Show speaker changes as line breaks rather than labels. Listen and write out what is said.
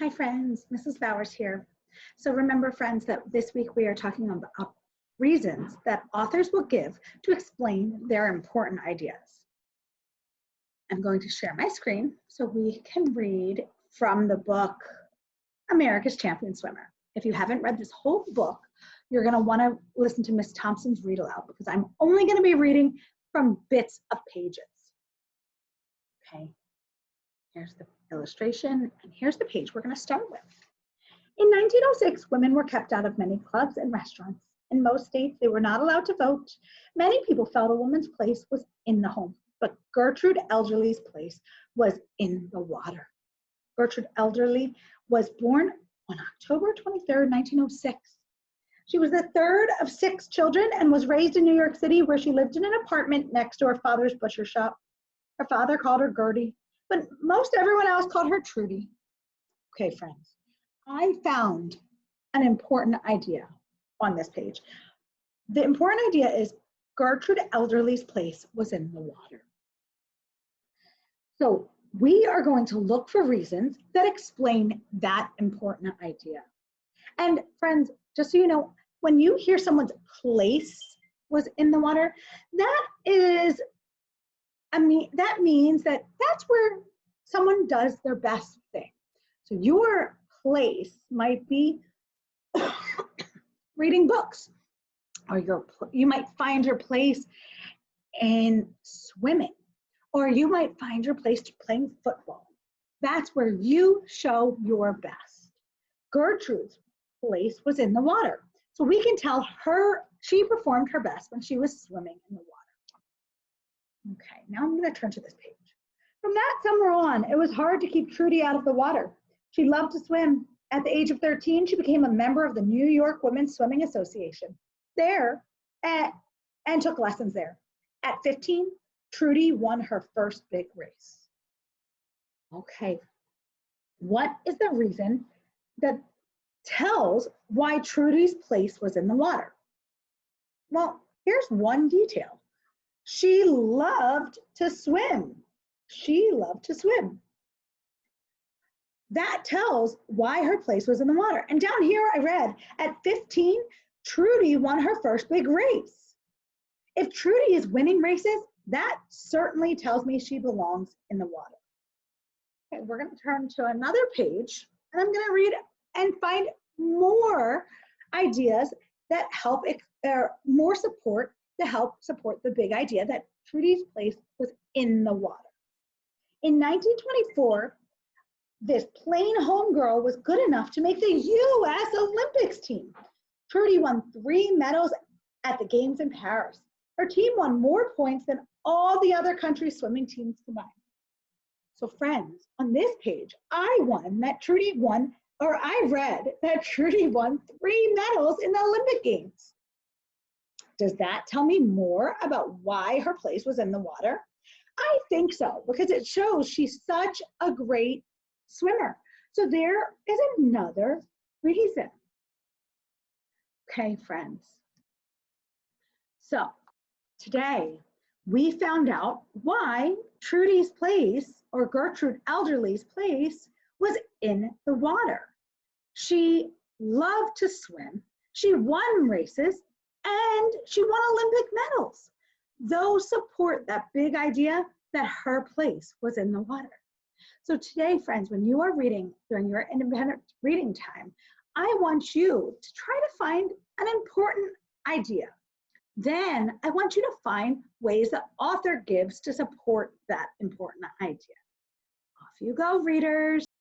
Hi friends, Mrs. Bowers here. So remember friends that this week we are talking about reasons that authors will give to explain their important ideas. I'm going to share my screen so we can read from the book America's Champion Swimmer. If you haven't read this whole book, you're going to want to listen to Miss Thompson's read aloud because I'm only going to be reading from bits of pages. Okay, here's the illustration and here's the page we're going to start with. In 1906, women were kept out of many clubs and restaurants. In most states, they were not allowed to vote. Many people felt a woman's place was in the home, but Gertrude Elderly's place was in the water. Gertrude Elderly was born on October 23rd, 1906. She was the third of 6 children and was raised in New York City, where she lived in an apartment next to her father's butcher shop. Her father called her Gertie, but most everyone else called her Trudy. Okay, friends. I found an important idea on this page. The important idea is Gertrude Elderly's place was in the water. So we are going to look for reasons that explain that important idea. And friends, just so you know, when you hear someone's place was in the water, that means that that's where someone does their best thing. So your place might be reading books, or you might find your place in swimming, or you might find your place playing football. That's where you show your best. Gertrude's place was in the water. So we can tell she performed her best when she was swimming in the water. Okay, now I'm going to turn to this page. From that summer on, it was hard to keep Trudy out of the water. She loved to swim. At the age of 13, she became a member of the New York Women's Swimming Association and took lessons there. At 15, Trudy won her first big race. Okay, what is the reason that tells why Trudy's place was in the water? Well, here's one detail. She loved to swim. She loved to swim. That tells why her place was in the water. And down here I read, at 15, Trudy won her first big race. If Trudy is winning races, that certainly tells me she belongs in the water. Okay, we're going to turn to another page, and I'm going to read and find more ideas that help, more support to help support the big idea that Trudy's place was in the water. In 1924, this plain homegirl was good enough to make the U.S. Olympics team. Trudy won 3 medals at the Games in Paris. Her team won more points than all the other countries' swimming teams combined. So friends, on this page, I read that Trudy won 3 medals in the Olympic Games. Does that tell me more about why her place was in the water? I think so, because it shows she's such a great swimmer. So there is another reason. Okay, friends. So today we found out why Trudy's place, or Gertrude Elderly's place, was in the water. She loved to swim. She won races and she won Olympic medals. Those support that big idea that her place was in the water. So today, friends, when you are reading during your independent reading time, I want you to try to find an important idea. Then I want you to find ways the author gives to support that important idea. Off you go, readers.